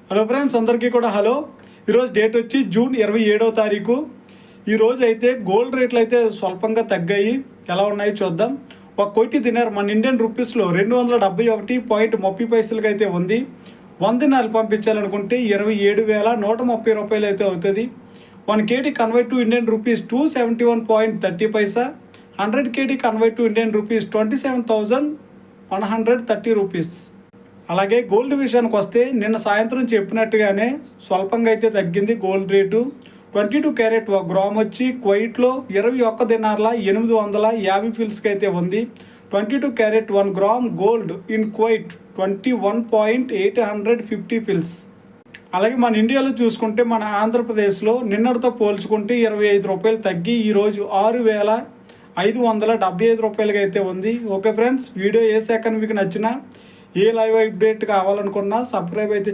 Hello friends, అందరికీ కూడా hello. ఈరోజు డేట్ వచ్చి జూన్ 27వ తారీఖు. ఈరోజు అయితే గోల్డ్ రేట్లు అయితే స్వల్పంగా తగ్గాయి. ఎలా ఉన్నాయో చూద్దాం. ఒక కోటి దినార్ మన ఇండియన్ రూపీస్లో 271.30 అయితే ఉంది. 100 దినాలు పంపించాలనుకుంటే 27,130 రూపాయలు అయితే అవుతుంది. 1 KD convert to Indian rupees 271.30. 100 KD convert to Indian rupees 27,130 rupees. అలాగే గోల్డ్ విషయానికి వస్తే నిన్న సాయంత్రం చెప్పినట్టుగానే స్వల్పంగా అయితే తగ్గింది గోల్డ్ రేటు. 22 క్యారెట్ 1 గ్రామ్ వచ్చి కువైట్లో 21 దినార్ల 850 ఫిల్స్కి అయితే ఉంది. 22 carat 1 gram gold in Kuwait 21.850 fils. అలాగే మన ఇండియాలో చూసుకుంటే మన ఆంధ్రప్రదేశ్లో నిన్నటితో పోల్చుకుంటే 25 రూపాయలు తగ్గి ఈరోజు 6,575 రూపాయలకి అయితే ఉంది. ఓకే ఫ్రెండ్స్, వీడియో ఏ సెకండ్ మీకు నచ్చినా, ఏ లైవ్ అప్డేట్ కావాలనుకున్నా సబ్స్క్రైబ్ అయితే